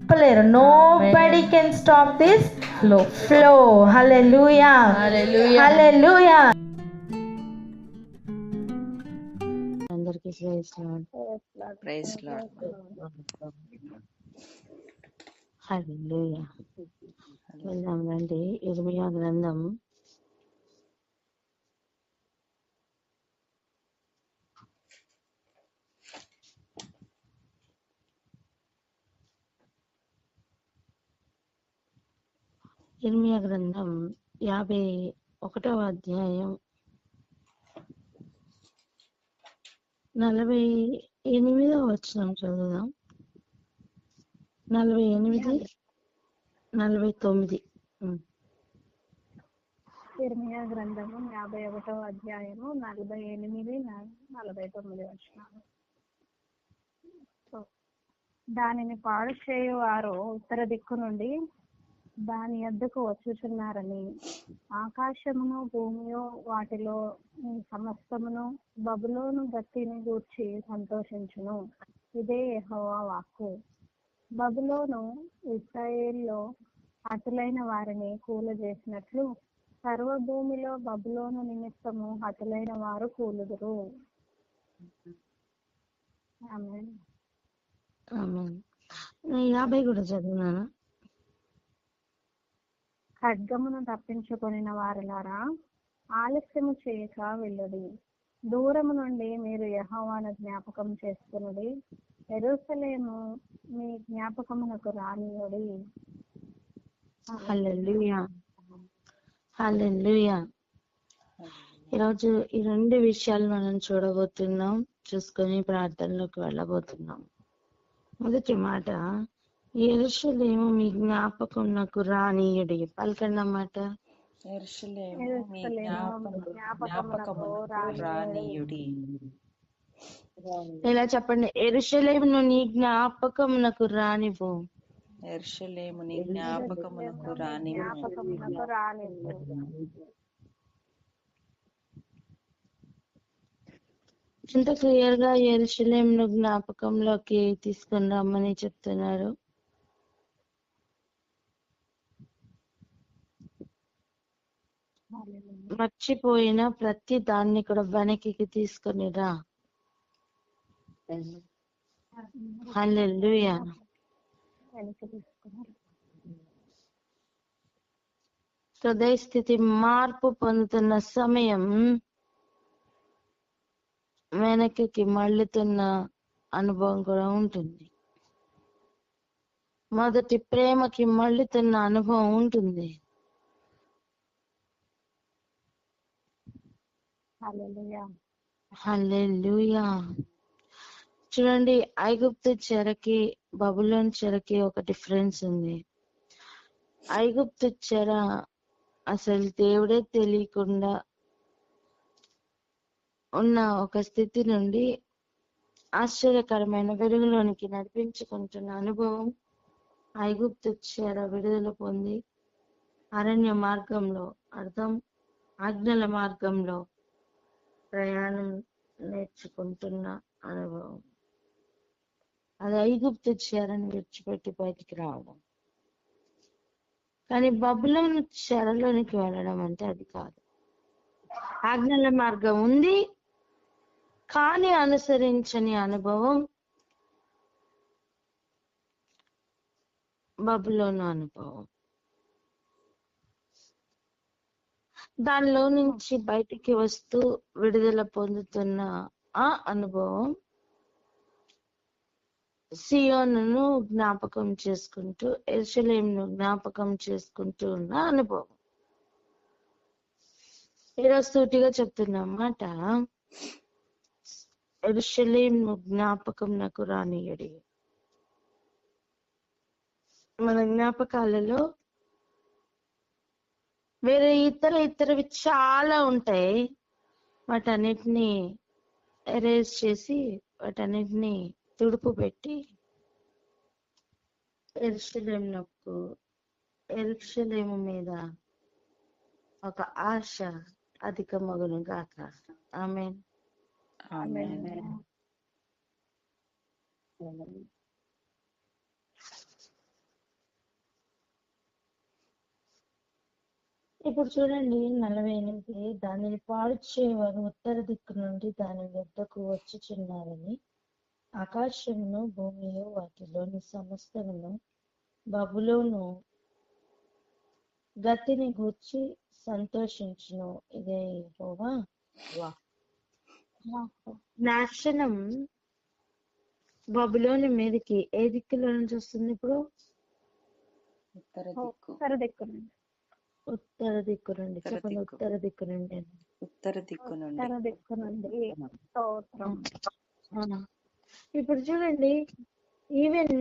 ఆపలేరు. Nobody can stop this flow. Hallelujah. Hallelujah. అందరికీ praise lord. హల్లెలూయా. వెళ్దాం రండి. ఇర్మియా గ్రంథం 51వ అధ్యాయం 48వ వచనం చదువుదాం. 48, 49. ఇర్మియా గ్రంథము 51వ అధ్యాయము 48, 49 వచనాలు. దానిని పాడు చేయువారు ఉత్తర దిక్కు నుండి దాని యొద్దకు వచ్చుచున్నారని, ఆకాశమును భూమియు వాటిలో సమస్తమును బబులోను గట్టిని గూర్చి సంతోషించును. ఇదే యెహోవా వాక్కు. బబులోను ఇశ్రాయేలులో హతులైన వారిని కూలజేసినట్లు సర్వభూమిలో బబులోను నిమిత్తము హతులైన వారు కూలుదురు. ఆమేన్. ఆమేన్. 50 కూడా చదివినాను. ఖడ్గమును తప్పించుకొనిన వారులారా, ఆలస్యము చేయక వెళ్ళుడి. దూరము నుండి మీరు యెహోవాను జ్ఞాపకం చేసుకునుడి. యెరూషలేము మీ జ్ఞాపకమునకు రానియుడి. హల్లెలూయా. హల్లెలూయా. ఈరోజు ఈ 2 విషయాలు మనం చూడబోతున్నాం. చూసుకొని ప్రార్థనలోకి వెళ్ళబోతున్నాం. మొదటి మాట, యెరూషలేము మీ జ్ఞాపకమునకు రానీయుడి. పలకండి అన్నమాట. యెరూషలేము మీ జ్ఞాపకమునకు రానీయుడి. ఇలా చెప్పండి, యెరూషలేమును నీ జ్ఞాపకమునకు రానివ్వు. యెరూషలేము నీ జ్ఞాపకమునకు రానివ్వు. ఎంత క్లియర్ గా యెరూషలేమును జ్ఞాపకంలోకి తీసుకొని రమ్మని చెప్తున్నారు. మర్చిపోయిన ప్రతి దాన్ని కూడా వెనక్కి తీసుకొని రా. హల్లెలూయా. హృదయ స్థితి మార్పు పొందుతున్న సమయం, వెనక్కి మళ్ళుతున్న అనుభవం కూడా ఉంటుంది. మొదటి ప్రేమకి మళ్ళుతున్న అనుభవం ఉంటుంది. హల్లెలూయా. చూడండి, ఐగుప్తు చెరకి బబులోన్ చెరకి ఒక డిఫరెన్స్ ఉంది. ఐగుప్తు చెర అసలు దేవుడే తెలియకుండా ఉన్న ఒక స్థితి నుండి ఆశ్చర్యకరమైన వెలుగులోనికి నడిపించుకుంటున్న అనుభవం. ఐగుప్తు చెర విడుదల పొంది అరణ్య మార్గంలో, అర్థం ఆజ్ఞల మార్గంలో ప్రయాణం నేర్చుకుంటున్న అనుభవం. అది ఐగుప్తు చెరను విడిచిపెట్టి బయటికి రావడం. కానీ బబులోను చెరలోనికి వెళ్ళడం అంటే అది కాదు. ఆజ్ఞల మార్గం ఉంది కానీ అనుసరించని అనుభవం బబులోను అనుభవం. దానిలో నుంచి బయటికి వస్తూ విడుదల పొందుతున్న ఆ అనుభవం సియోనును జ్ఞాపకం చేసుకుంటూ, యెరూషలేమును జ్ఞాపకం చేసుకుంటూ ఉన్న అనుభవం. ఈరోజు సూటిగా చెప్తున్నమాట, యెరూషలేమును జ్ఞాపకం నాకు రానియడి. మన జ్ఞాపకాలలో వేరే ఇతరవి చాలా ఉంటాయి. వాటన్నిటిని ఎరేజ్ చేసి, వాటన్నిటిని తుడుపు పెట్టి యెరూషలేము మీద ఒక ఆశ అధికమగును గాక. ఆమేన్. ఇప్పుడు చూడండి 48, దానిని పాడు చేయవారు ఉత్తర దిక్కు నుండి దాని వద్దకు వచ్చుచున్నారని ఆకాశమును భూమియు వాటిలోని సమస్తమును బబులోను గతిని గూర్చి సంతోషించును. ఇదే యెహోవా నాశనం బబులోని మీదకి ఏ దిక్కులో నుంచి వస్తుంది? ఇప్పుడు ఉత్తర దిక్కు. ఉత్తర దిక్కు నుండి. ఉత్తర దిక్కు నుండి. ఉత్తర చెప్పండి, దిక్కు. ఉత్తర దిక్కు నుండి. ఉత్తర దిక్కు నుండి. ఉత్తర దిక్కు నుండి. స్తోత్రం. ఇప్పుడు చూడండి, ఈవెన్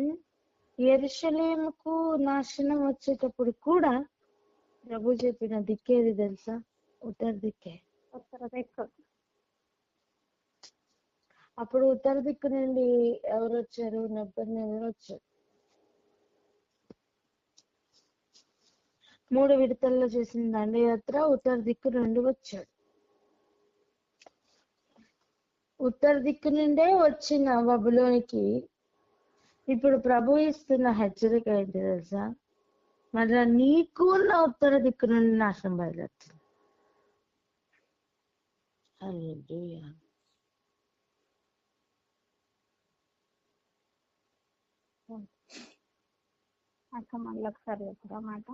యెరూషలేముకు నాశనం వచ్చేటప్పుడు కూడా ప్రభు చెప్పిన దిక్కేది తెలుసా? ఉత్తర దిక్కే. ఉత్తర దిక్కు. అప్పుడు ఉత్తర దిక్కు నుండి ఎవరు వచ్చారు? నెబుకద్నెజరు వచ్చారు. 3 విడతల్లో చేసిన దండయాత్ర ఉత్తర దిక్కు నుండి వచ్చాడు. ఉత్తర దిక్కు నుండే వచ్చిన బబులోనికి ఇప్పుడు ప్రభు ఇస్తున్న హెచ్చరిక ఏంటి తెలుసా? మళ్ళా నీకు నా ఉత్తర దిక్కు నుండి నాశనం బయలుదేరుతుంది. హల్లెలూయా. అక్క మళ్ళీ ఒకసారి చెప్తా మాట.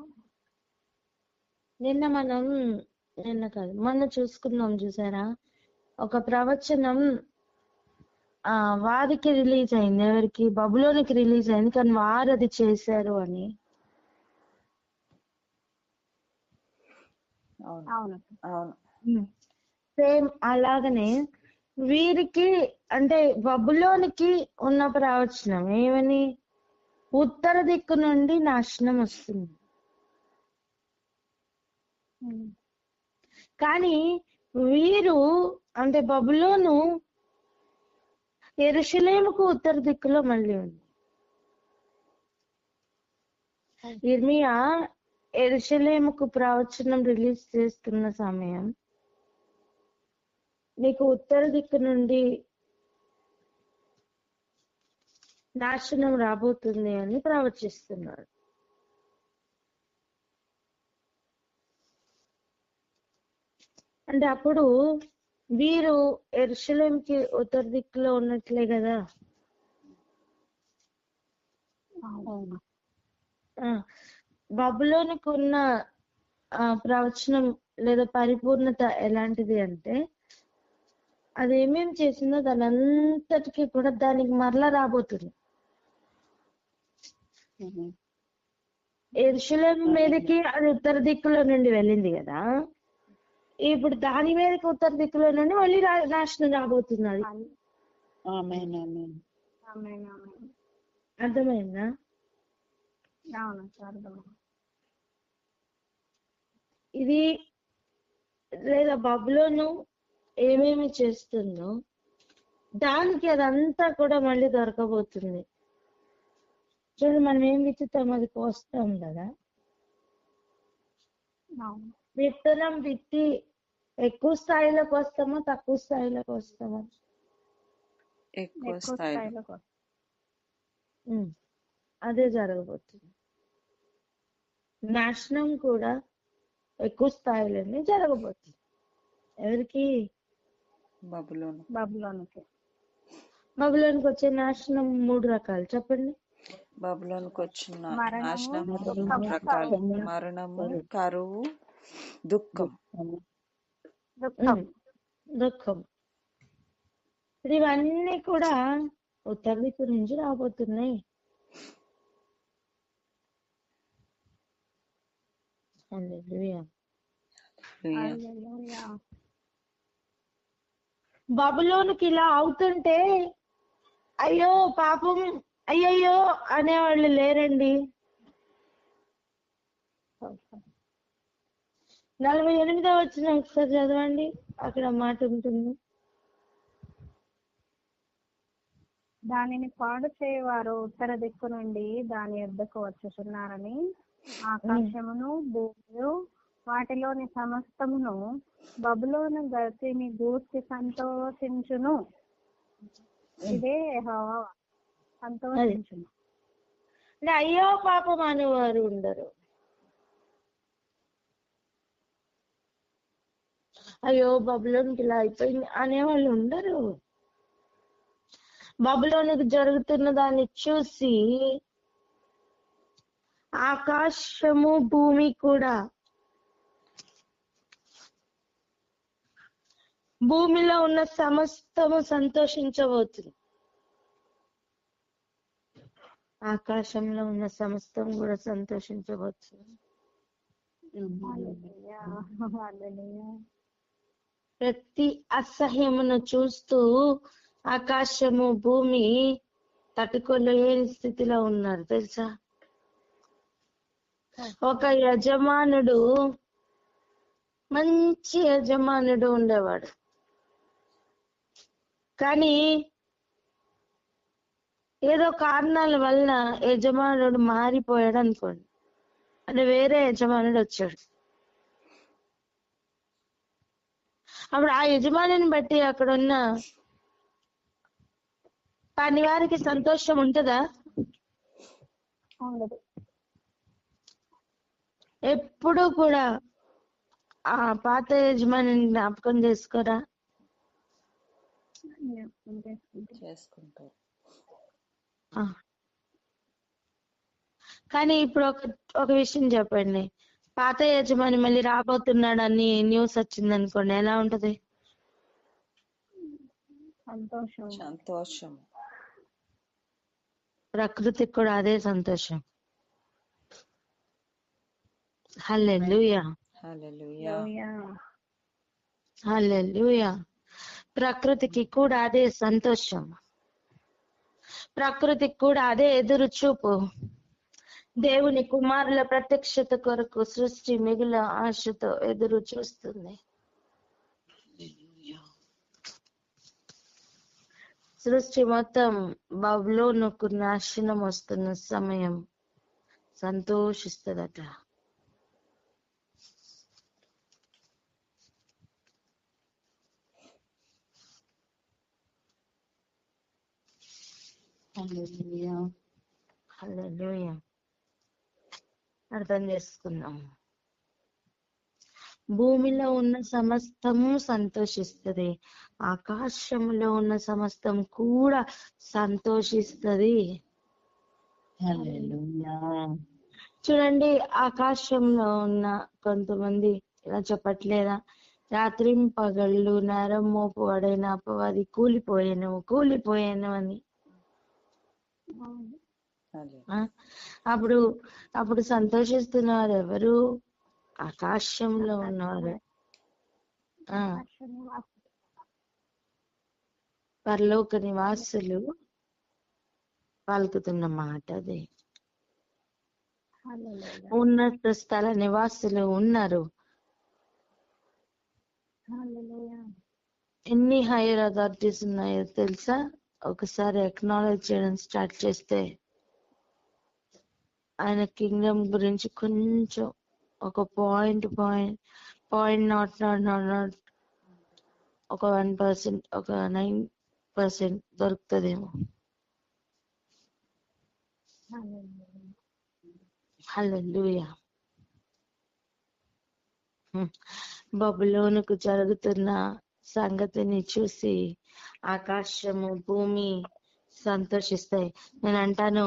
నిన్న కాదు మొన్న చూసుకున్నాం, చూసారా? ఒక ప్రవచనం వారికి రిలీజ్ అయింది. ఎవరికి? బబులోనికి రిలీజ్ అయింది, కానీ వారు అది చేశారు అని. అవును. సేమ్ అలాగనే వీరికి, అంటే బబులోనికి ఉన్న ప్రవచనం ఏమని? ఉత్తర దిక్కు నుండి నాశనం వస్తుంది. కానీ వీరు, అంటే బబులోను యెరూషలేముకు ఉత్తర దిక్కులో మళ్ళీ ఉంది. యిర్మీయా యెరూషలేముకు ప్రవచనం రిలీజ్ చేస్తున్న సమయం, నీకు ఉత్తర దిక్కు నుండి నాశనం రాబోతుంది అని ప్రవచిస్తున్నాడు. అంటే అప్పుడు వీరు యెరూషలేముకి ఉత్తర దిక్కులో ఉన్నట్లే కదా. బబులోనికి ఉన్న ప్రవచనం లేదా పరిపూర్ణత ఎలాంటిది అంటే, అది ఏమేం చేసిందో దాని అంతటికీ కూడా దానికి మరలా రాబోతుంది. యెరూషలేము మీదకి అది ఉత్తర దిక్కులో నుండి వెళ్ళింది కదా, ఇప్పుడు దాని మీదకి ఉత్తర దిక్కులో నుండి మళ్ళీ నాశనం రాబోతుంది. అది అర్థమైందా? ఇది లేదా బబులోను ఏమేమి చేస్తుందో దానికి అదంతా కూడా మళ్ళీ దొరకబోతుంది. చూడండి, మనం ఏం విత్తుతాం అది కోస్తాం కదా. విత్తనం విత్తి ఎక్కువ స్థాయిలోకి వస్తామా తక్కువ స్థాయిలోకి వస్తామా? ఎక్కువ స్థాయిలో. అదే జరగబోతుంది. నాశనం కూడా ఎక్కువ స్థాయిలోనే జరగబోతుంది. ఎవరికి? బబులోనికి వచ్చే నాశనం 3 రకాలు చెప్పండి. బబులోనికి వచ్చిన నాశనం 3 రకాలు: మరణము, కరువు, దుఃఖం. ఇవన్నీ కూడా ఉత్తర దిక్కు నుంచి రాబోతున్నాయి. బబులోనికి ఇలా అవుతుంటే అయ్యో పాపం అయ్యయ్యో అనేవాళ్ళు లేరండి. 48వ వచనం ఒకసారి చదవండి, అక్కడ మాట ఉంటుంది. దానిని పాడు చేయవారు ఉత్తర దిక్కు నుండి దాని యొద్దకు వచ్చుచున్నారని ఆకాశమును భూమియు వాటిలోని సమస్తమును బబులోను గతిని గూర్చి సంతోషించును. ఇదే యెహోవా. సంతోషించును. అయ్యో పాపం అనేవారు ఉండరు. అయ్యో బబులోనికి ఇలా అయిపోయింది అనేవాళ్ళు ఉండరు. బబులోనికి జరుగుతున్న దాన్ని చూసి ఆకాశము భూమి కూడా, భూమిలో ఉన్న సమస్తము సంతోషించబోతుంది. ఆకాశంలో ఉన్న సమస్తం కూడా సంతోషించబోతుంది. హల్లెలూయా. హల్లెలూయా. ప్రతి అసహ్యమును చూస్తూ ఆకాశము భూమి తట్టుకోలేని స్థితిలో ఉన్నారు తెలుసా. ఒక యజమానుడు, మంచి యజమానుడు ఉండేవాడు. కానీ ఏదో కారణాల వల్ల యజమానుడు మారిపోయాడు అనుకోండి, అంటే వేరే యజమానుడు వచ్చాడు. అప్పుడు ఆ యజమానిని బట్టి అక్కడ ఉన్న పని వారికి సంతోషం ఉంటుందా? ఉండదు. ఎప్పుడు కూడా ఆ పాత యజమానిని జ్ఞాపకం చేసుకోరా? చేసుకుంటారు. కానీ ఇప్పుడు ఒక విషయం చెప్పండి, పాత యజమాని మళ్ళీ రాబోతున్నాడని న్యూస్ వచ్చింది అనుకోండి, ఎలా ఉంటది? సంతోషం. సంతోషం. ప్రకృతికి కూడా అదే సంతోషం. హల్లెలూయా. హల్లెలూయా. హల్లెలూయా. ప్రకృతికి కూడా అదే సంతోషం, ప్రకృతికి కూడా అదే ఎదురు చూపు. దేవుని కుమారుల ప్రత్యక్షత కొరకు సృష్టి మిగుల ఆశతో ఎదురు చూస్తుంది. సృష్టి మొత్తం బబులోనుకు నాశనం వస్తున్న సమయం సంతోషిస్తుందట. హల్లెలూయా. అర్థం చేసుకుందాం. భూమిలో ఉన్న సమస్తము సంతోషిస్తుంది, ఆకాశంలో ఉన్న సమస్తం కూడా సంతోషిస్తుంది. చూడండి, ఆకాశంలో ఉన్న కొంతమంది ఇలా చెప్పట్లేదా, రాత్రి పగళ్ళు నేరం మోపవాడైన అపవాది కూలిపోయాను అని. అప్పుడు సంతోషిస్తున్నారు ఎవరు? ఆకాశంలో ఉన్నవారు, పరలోక నివాసులు పలుకుతున్న మాట అదే. ఉన్నత స్థల నివాసులు ఉన్నారు. ఎన్ని హైయర్ అథారిటీస్ ఉన్నాయో తెలుసా? ఒకసారి ఎక్నాలజ్ చేయడం స్టార్ట్ చేస్తే ఆయన కింగ్డమ్ గురించి కొంచెం ఒక పాయింట్ ఒక 1%, ఒక 9% దొరుకుతుందేమో. హల్లెలూయా. బబులోనుకు జరుగుతున్న సంగతిని చూసి ఆకాశము భూమి సంతోషిస్తాయి. నేను అంటాను,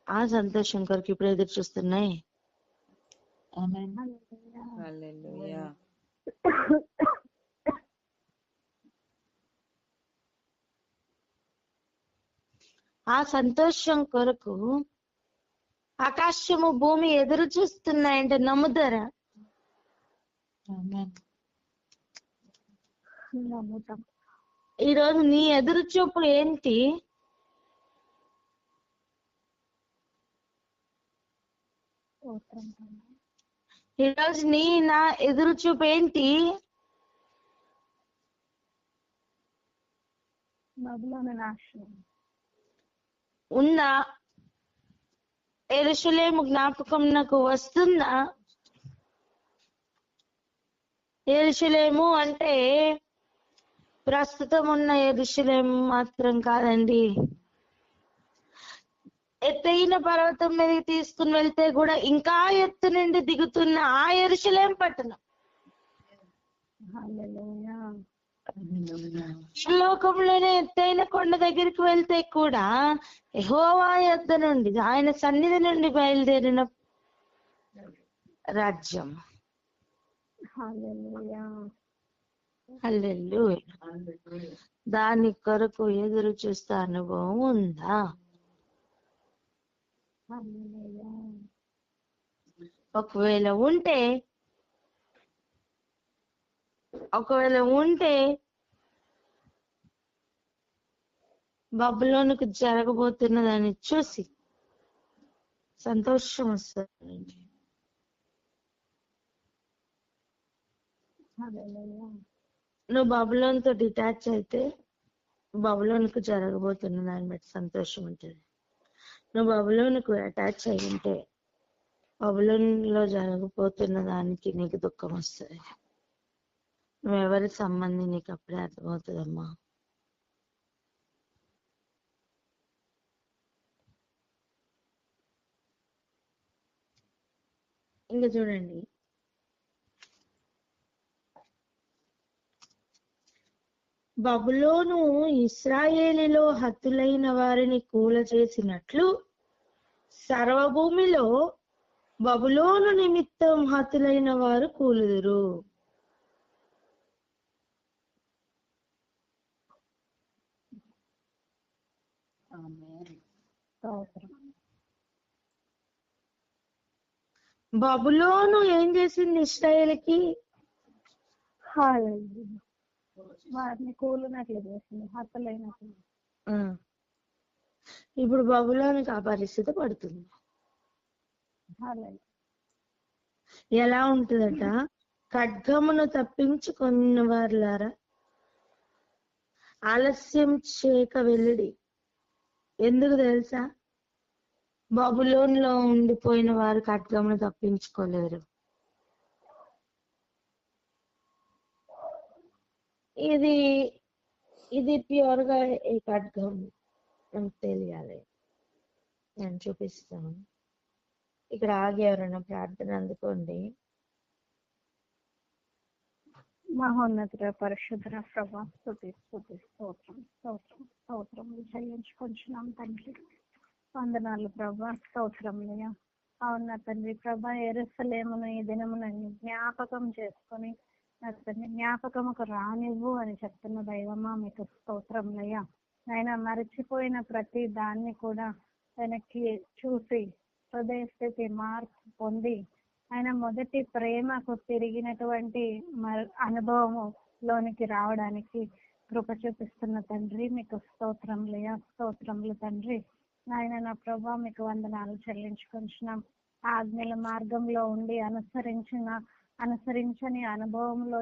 ఆ సంతోషం కొరకు ఇప్పుడు ఎదురు చూస్తున్నాయి. హల్లెలూయా. ఆ సంతోషం కొరకు ఆకాశము భూమి ఎదురు చూస్తున్నాయంటే నమ్ముతారా? ఈరోజు నీ ఎదురు చూపు ఏంటి? ఈరోజు నా ఎదురు చూపు ఏంటి? ఉందా? యెరూషలేము జ్ఞాపకం నాకు వస్తుందా? యెరూషలేము అంటే ప్రస్తుతం ఉన్న యెరూషలేము మాత్రం కాదండి. ఎత్తైన పర్వతం మీదకి తీసుకుని వెళ్తే కూడా ఇంకా ఎత్తు నుండి దిగుతున్న ఆ యెరూషలేము పట్టణం. హల్లెలూయా. లోకంలోనే ఎత్తైన కొండ దగ్గరికి వెళ్తే కూడా యెహోవా యొద్ద నుండి, ఆయన సన్నిధి నుండి బయలుదేరిన రాజ్యం. హల్లెలూయా. హల్లెలూయా. దాని కొరకు ఎదురు చూస్తే అనుభవం ఉందా? హల్లెలూయా. ఒకవేళ ఉంటే బబులోనుకు జరగబోతున్న దాన్ని చూసి సంతోషం వస్తుంది. హల్లెలూయా. నువ్వు బబులోనుతో డిటాచ్ అయితే బబులోనుకు జరగబోతున్న దాన్ని బట్టి సంతోషం ఉంటుంది. నువ్వు బబులోనుకు అటాచ్ అయి ఉంటే బబులోనులో జరగబోతున్న దానికి నీకు దుఃఖం వస్తుంది. నువ్వెవరి సంబంధి నీకు అప్పుడే అర్థమవుతుందమ్మా. ఇంకా చూడండి, బబులోను ఇశ్రాయేలీలో హతులైన వారిని కూలచేసినట్లు సర్వభూమిలో బబులోను నిమిత్తం హతులైన వారు కూలుదురు. స్తోత్రం. బబులోను ఏం చేసింది ఇశ్రాయేలుకి? హల్లెలూయా. వారిని కూలినట్లు చేసింది, హతలైనట్లు. ఇప్పుడు బబులోనికి ఆ పరిస్థితి పడుతుంది. హల్లెలూయా. ఎలా ఉంటుందట? ఖడ్గమును తప్పించుకున్న వారులారా ఆలస్యం చేయక వెళ్ళిడి. ఎందుకు తెలుసా? బబులోన్లో ఉండిపోయిన వారు ఖడ్గమును తప్పించుకోలేరు. ఇది ప్యూర్ గా ఈ ఖడ్గం మనకు తెలియాలి. నేను చూపిస్తాను. ఇక్కడ ఆగి ఎవరైనా ప్రార్థన అందుకోండి. మహోన్నతుడ పరిశుద్ధ ప్రభా, స్తుతి స్తుతి స్తోత్రం స్తోత్రం స్తోత్రం చెల్లించుకుంటున్నాం తండ్రి. వందనాలు ప్రభా, స్తోత్రములయ్యా. అవునా తండ్రి ప్రభా, యెరూషలేమును ఈ దినమున జ్ఞాపకం చేసుకొని అతన్ని జ్ఞాపకముకు రానివ్వు అని చెప్తున్న దైవమా మీకు స్తోత్రములయ్యా. ఆయన మరచిపోయిన ప్రతి దాన్ని కూడా వెనక్కి చూసి హృదయ స్థితి మార్పు పొంది ఆయన మొదటి ప్రేమకు తిరిగినటువంటి అనుభవంలోనికి రావడానికి కృప చూపిస్తున్న తండ్రి మీకు స్తోత్రములయ్యా. స్తోత్రములు తండ్రి. ఆయన నా ప్రభా మీకు వందనాలు చెల్లించుకుంటున్నాం. ఆజ్ఞల మార్గంలో ఉండి అనుసరించని అనుభవంలో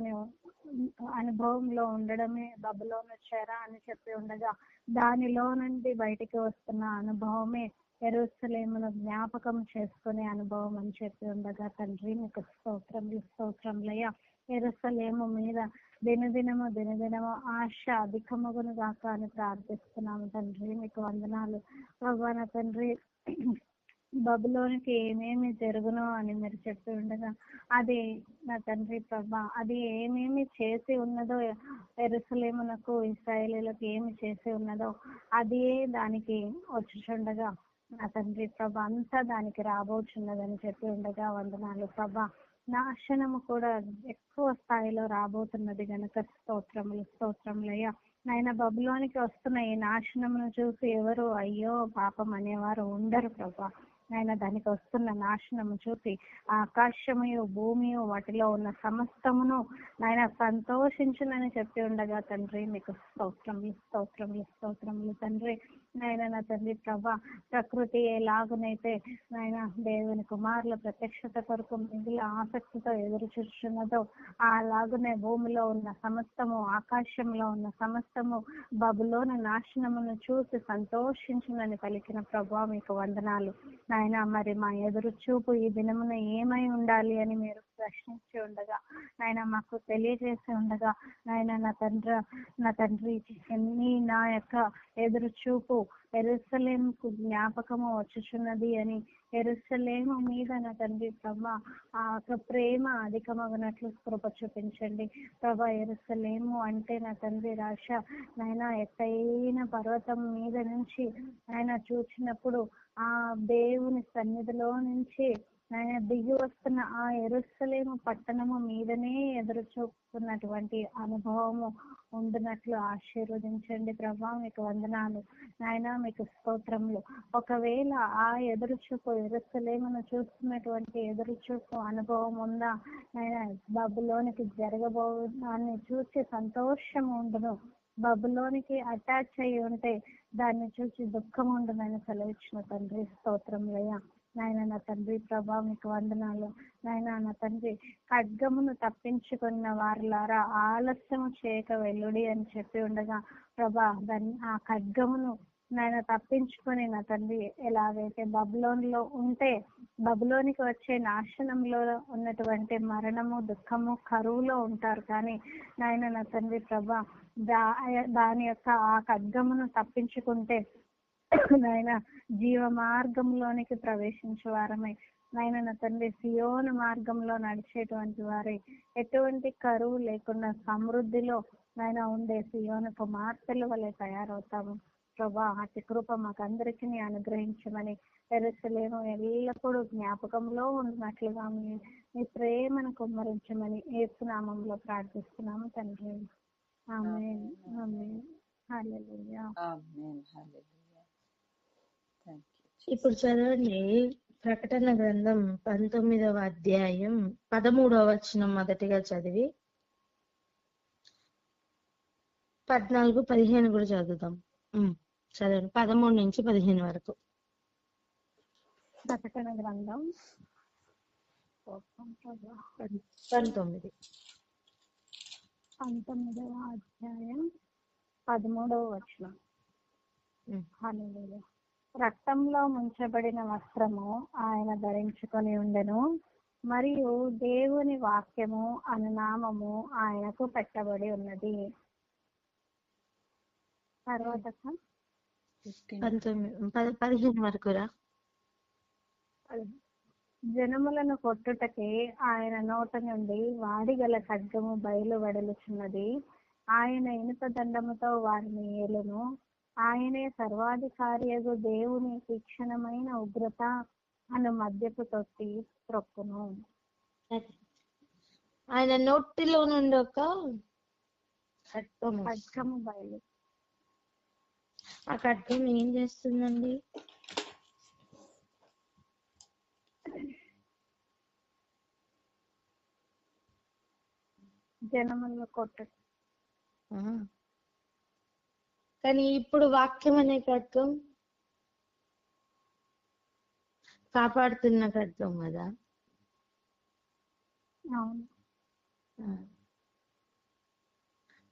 ఉండడమే బబులోను చెర అని చెప్పి ఉండగా దానిలో నుండి బయటికి వస్తున్న అనుభవమే యెరూషలేమును జ్ఞాపకం చేసుకునే అనుభవం అని చెప్పి ఉండగా తండ్రి మీకు స్తోత్రములయ్యా. యెరూషలేము మీద దినదినము ఆశ అధికమగును గాక అని ప్రార్థిస్తున్నాము తండ్రి మీకు వందనాలు ప్రభా. నా తండ్రి, బబులోనికి ఏమేమి జరుగునో అని మీరు చెప్పి ఉండగా అది నా తండ్రి ప్రభా, అది ఏమేమి చేసి ఉన్నదో యెరూషలేమునకు ఇశ్రాయేలీయులకు ఏమి చేసి ఉన్నదో అది దానికి వచ్చుచుండగా నా తండ్రి ప్రభా అంతా దానికి రాబోచున్నదని చెప్పి ఉండగా వందనాలు ప్రభా. నాశనము కూడా ఎక్కువ స్థాయిలో రాబోతున్నది గనక స్తోత్రములయ్యా. నాయన బబులోనికి వస్తున్న ఈ నాశనమును చూసి ఎవరు అయ్యో పాపం అనేవారు ఉండరు ప్రభా. నాయన దానికి వస్తున్న నాశనము చూసి ఆకాశముయు భూమియు వాటిలో ఉన్న సమస్తమును నాయన సంతోషించునని చెప్పి ఉండగా తండ్రి మీకు స్తోత్రములు తండ్రి. నాయన నా తండ్రి ప్రభా, ప్రకృతి ఎలాగునైతే నాయన దేవుని కుమారుల ప్రత్యక్షత కొరకు మిగిలిన ఆసక్తితో ఎదురు చూస్తున్నదో అలాగునే భూమిలో ఉన్న సమస్తము, ఆకాశంలో ఉన్న సమస్తము బబులోని నాశనమును చూసి సంతోషించునని పలికిన ప్రభా మీకు వందనాలు నాయన. మరి మా ఎదురు చూపు ఈ దినమున ఏమై ఉండాలి అని మీరు ప్రశ్నించి ఉండగా నాయన మాకు తెలియజేసి ఉండగా నాయన నా తండ్రి నా యొక్క ఎదురు చూపు యెరూషలేముకు జ్ఞాపకము వచ్చుచున్నది అని యెరూషలేము మీద నా తండ్రి ప్రభా ఆ యొక్క ప్రేమ అధికమగినట్లు కృప చూపించండి ప్రభా. యెరూషలేము అంటే నా తండ్రి రాశ నాయన ఎత్తైన పర్వతం మీద నుంచి ఆయన చూసినప్పుడు ఆ దేవుని సన్నిధిలో నుంచి ఆయన దిగి వస్తున్న ఆ యెరూషలేము పట్టణము మీదనే ఎదురు చూపుతున్నటువంటి అనుభవము ఉండినట్లు ఆశీర్వదించండి ప్రభా. మీకు వందనాలు నాయన, మీకు స్తోత్రములు. ఒకవేళ ఆ ఎదురు చూపు యెరూషలేమును చూస్తున్నటువంటి ఎదురు చూపు అనుభవం ఉందా నాయన, బబులోనికి జరగబోదాన్ని చూసి సంతోషం ఉండును, బబులోనికి అటాచ్ అయ్యి ఉంటే దాన్ని చూసి దుఃఖం ఉండునని సెలవిచ్చిన తండ్రి స్తోత్రములయ్యా. నాయన నా తండ్రి ప్రభా మీకు వందనాలు. నాయన నా తండ్రి ఖడ్గమును తప్పించుకున్న వారులారా ఆలస్యము చేయక వెల్లుడి అని చెప్పి ఉండగా ప్రభా దాన్ని ఆ ఖడ్గమును నాయన తప్పించుకొని నా తండ్రి ఎలాగైతే బబులోనిలో ఉంటే బబులోనికి వచ్చే నాశనంలో ఉన్నటువంటి మరణము దుఃఖము కరువులో ఉంటారు, కానీ నాయన నా తండ్రి ప్రభా దాని యొక్క ఆ ఖడ్గమును తప్పించుకుంటే నాయన జీవ మార్గంలోనికి ప్రవేశించే వారమై నాయన నా తండ్రి సియోను మార్గంలో నడిచేటువంటి వారే ఎటువంటి కరువు లేకుండా సమృద్ధిలో నాయన ఉండే సియోను కుమార్తెల వలె తయారవుతాము ప్రభా. అతి కృప మాకు అందరికీ అనుగ్రహించమని యెరూషలేము ఎల్లప్పుడూ జ్ఞాపకంలో ఉన్నట్లుగా మీ ప్రేమను కుమ్మరించమని యేసు నామములో ప్రార్థిస్తున్నాము తండ్రి. ఆమేన్ ఆమేన్ హల్లెలూయా. ఆమేన్ హల్లెలూయా. థాంక్యూ. ఇప్పుడు చదవండి ప్రకటన గ్రంథం 19వ అధ్యాయం 13వ వచనం మొదటిగా చదివి 14, 15 కూడా చదువుతాం. చదవండి 13 నుంచి 15 వరకు. ప్రకటన గ్రంథం 19వ అధ్యాయం 13వ వచనం. హల్లెలూయా. రక్తంలో ముంచబడిన వస్త్రము ఆయన ధరించుకొని ఉండెను, మరియు దేవుని వాక్యము అను నామము ఆయనకు పెట్టబడి ఉన్నది. తర్వాత 15 వరకు రా. జనములను కొట్టుటకే ఆయన నోట నుండి వాడిగల ఖడ్గము బయలు వెడలుచున్నది. ఆయన ఇనుప దండముతో వారిని ఏలును. ఆయనే సర్వాధికారియగు దేవుని తీక్షణమైన ఉగ్రత అను మద్యపు తొట్టి త్రొక్కును. ఆయన నోటిలో నుండి ఒక ఖడ్గము బయలు. ఆ ఖడ్గం ఏం చేస్తుందండి? జనములను కొట్టు. కానీ ఇప్పుడు వాక్యం అనే ఖడ్గం కాపాడుతున్న ఖడ్గం కదా. అవును.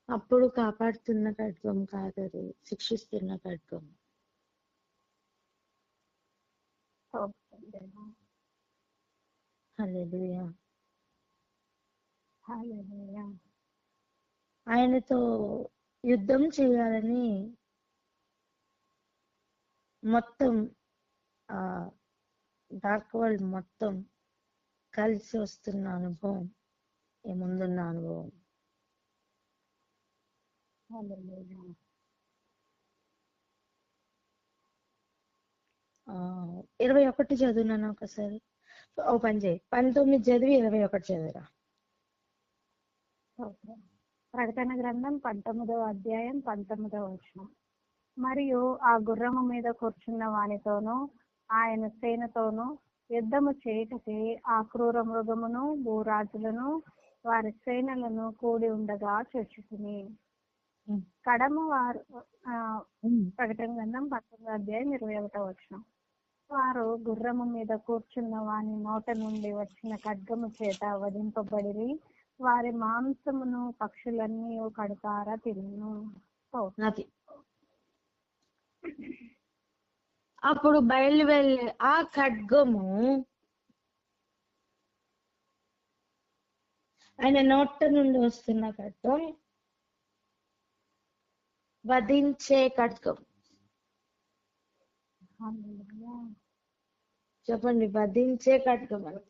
అప్పుడు కాపాడుతున్న ఖడ్గం కాదు, అది శిక్షిస్తున్న ఖడ్గం. హల్లెలూయా. హల్లెలూయా. ఆయనతో యుద్ధం చేయాలని మొత్తం డార్క్ వరల్డ్ మొత్తం కలిసి వస్తున్న అనుభవం, ముందున్న అనుభవం. హల్లెలూయా. 21 చదువున్నాను ఒకసారి. ఓ పని చేయి, 19 చదివి 21 చదువురా. ప్రకటన గ్రంథం 19వ అధ్యాయం 19వ వచనం. మరియు ఆ గుర్రము మీద కూర్చున్న వానితోనూ ఆయన సేనతోనూ యుద్ధము చేయుటకి ఆ క్రూర మృగమును భూరాజులను వారి సేనలను కూడి ఉండగా చూచుకుని. కడమ వారు ప్రకటన గ్రంథం 19వ అధ్యాయం 21వ వచనం. వారు గుర్రము మీద కూర్చున్న వాని నోట నుండి వచ్చిన ఖడ్గము చేత వధింపబడి వారి మాంసమును పక్షులన్నీ కడుపారా తిను. అప్పుడు బయలు వెళ్ళే ఆ ఖడ్గము ఆయన నోట నుండి వస్తున్న ఖడ్గం వధించే ఖడ్గం. హల్లెలూయా. చెప్పండి, వధించే ఖడ్గం అని.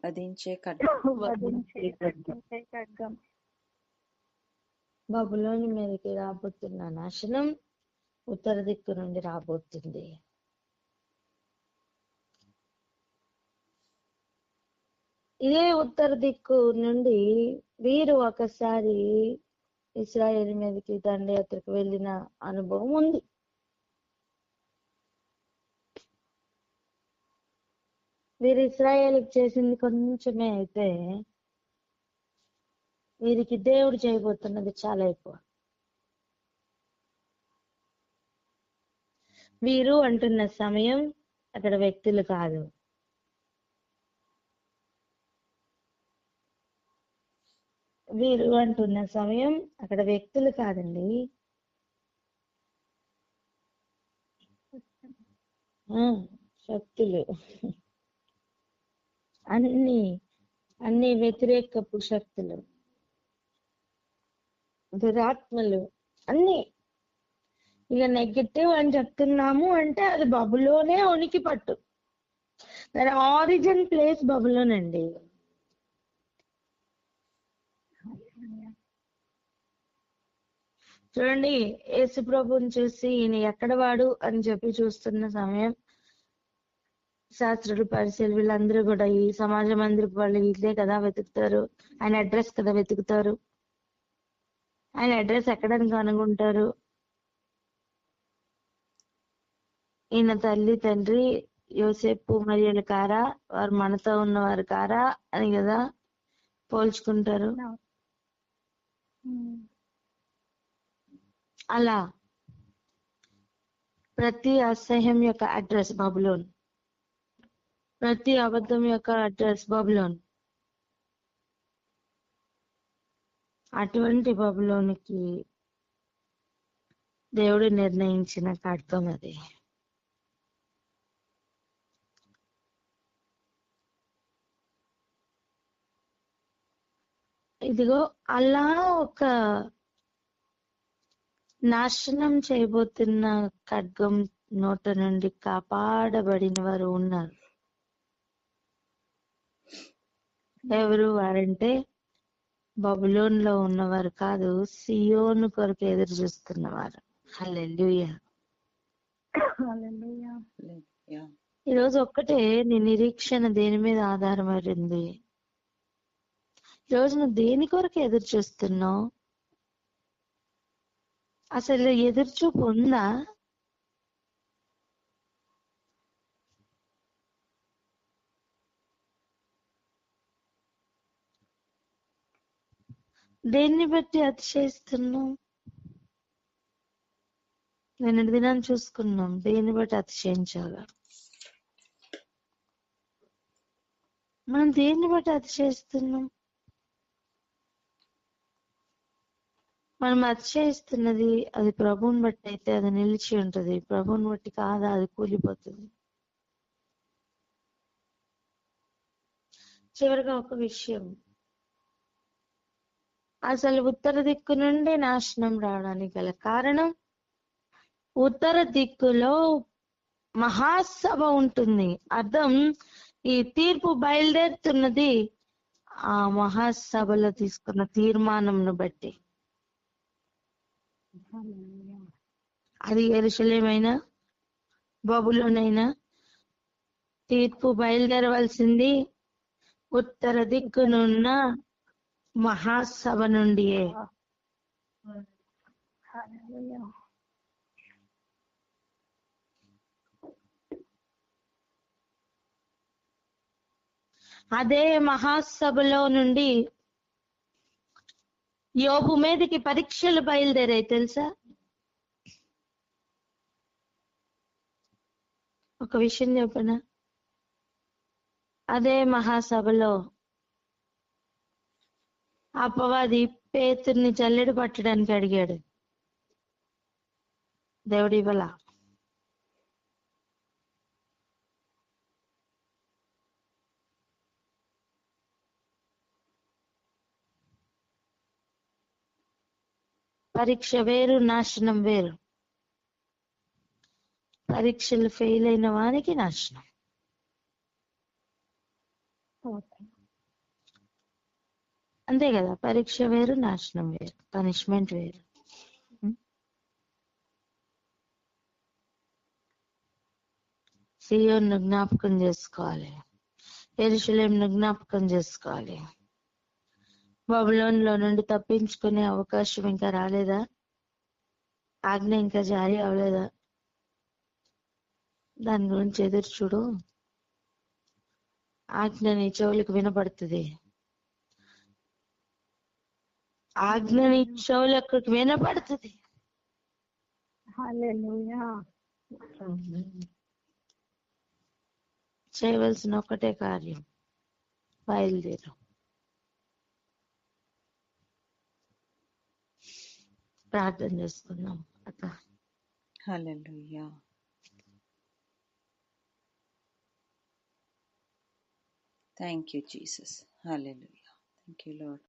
వధించే ఖడ్గం. వధించే ఖడ్గం. బబులోని మీదకి రాబోతున్న నాశనం ఉత్తర దిక్కు నుండి రాబోతుంది. ఇదే ఉత్తర దిక్కు నుండి వీరు ఒకసారి ఇశ్రాయేలు మీదకి దండయాత్రకు వెళ్ళిన అనుభవం ఉంది. వీరు ఇశ్రాయేలుకి చేసింది కొంచెమే అయితే వీరికి దేవుడు చేయబోతున్నది చాలా ఎక్కువ. వీరు అంటున్న సమయం అక్కడ వ్యక్తులు కాదు, వీరు అంటున్న సమయం అక్కడ వ్యక్తులు కాదండి, శక్తులు. అన్ని వ్యతిరేకపు శక్తులు, దురాత్మలు, అన్ని. ఇక నెగటివ్ అని చెప్తున్నాము అంటే అది బబులోనే ఉనికి పట్టు. దాని ఆరిజిన్ ప్లేస్ బబులోన్ అండి. చూడండి, యేసు ప్రభుని చూసి ఈయన ఎక్కడ వాడు అని చెప్పి చూస్తున్న సమయం శాస్త్రులు, పరిశీలు వీళ్ళందరూ కూడా ఈ సమాజ మందిరపు వాళ్ళు ఇదే కదా వెతుకుతారు, ఆయన అడ్రస్ కదా వెతుకుతారు, ఆయన అడ్రస్ ఎక్కడానికి కనుగొంటారు, ఈయన తల్లి తండ్రి యోసేపు మరియలు కారా, వారు మనతో ఉన్నవారు కారా అని కదా పోల్చుకుంటారు. అలా ప్రతి అసహ్యం యొక్క అడ్రస్ బబులోన్, ప్రతి అబద్ధం యొక్క అడ్రస్ బబులోన్. అటువంటి బబులోనికి దేవుడు నిర్ణయించిన ఖడ్గం అది. ఇదిగో అలా ఒక నాశనం చేయబోతున్న ఖడ్గం నోట నుండి కాపాడబడిన వారు ఉన్నారు. ఎవరు వారంటే బబులోన్ లో ఉన్నవారు కాదు, సియోను కొరకు ఎదురు చూస్తున్నవారు. హల్లెలూయా. ఈరోజు ఒక్కటే నీ నిరీక్షణ దేని మీద ఆధారపడింది? ఈరోజు నువ్వు దేని కొరకు ఎదురు చూస్తున్నావు? అసలు ఎదురు చూపు ఉందా? దేన్ని బట్టి అతిశయిస్తున్నావు? నిన్నటి దినాన్ని చూసుకున్నాం, దేన్ని బట్టి అతిశయించాలా? మనం దేన్ని బట్టి అతిశయిస్తున్నాం? మనం అతిశయిస్తున్నది అది ప్రభువుని బట్టి అయితే అది నిలిచి ఉంటది, ప్రభువుని బట్టి కాదా అది కూలిపోతుంది. చివరిగా ఒక విషయం, అసలు ఉత్తర దిక్కు నుండి నాశనం రావడానికి గల కారణం, ఉత్తర దిక్కులో మహాసభ ఉంటుంది. అర్థం, ఈ తీర్పు బయలుదేరుతున్నది ఆ మహాసభలో తీసుకున్న తీర్మానంను బట్టి. అది యెరూషలేమైనా బబులోనైనా తీర్పు బయలుదేరవలసింది ఉత్తర దిక్కునున్న మహాసభ నుండియే. అదే మహాసభలో నుండి యోబు మీదకి పరీక్షలు బయలుదేరాయి తెలుసా? ఒక విషయం చెప్పనా, అదే మహాసభలో అపవాది పేతుర్ని జల్లెడ పట్టడానికి అడిగాడు, దేవుడు ఇవ్వలా. పరీక్ష వేరు, నాశనం వేరు. పరీక్షలు ఫెయిల్ అయిన వానికి నాశనం. అంతే కదా, పరీక్ష వేరు, నాశనం వేరు, పనిష్మెంట్ వేరు. సియోను జ్ఞాపకం చేసుకోవాలి, యెరూషలేమును జ్ఞాపకం చేసుకోవాలి. బబులోనులో నుండి తప్పించుకునే అవకాశం ఇంకా రాలేదా? ఆజ్ఞ ఇంకా జారీ అవ్వలేదా? దాని గురించి ఎదురు చూడు. ఆజ్ఞ నీ చెవులకు వినపడుతుంది. ఆజ్ఞ నీ చెవులకు వినపడుతుంది. హల్లెలూయా. చేయవలసిన ఒకటే కార్యం, బయలుదేరు. ప్రార్థన చేసుకుందాం అక్క. హల్లెలూయా. Thank you, Jesus. Hallelujah. Thank you, Lord.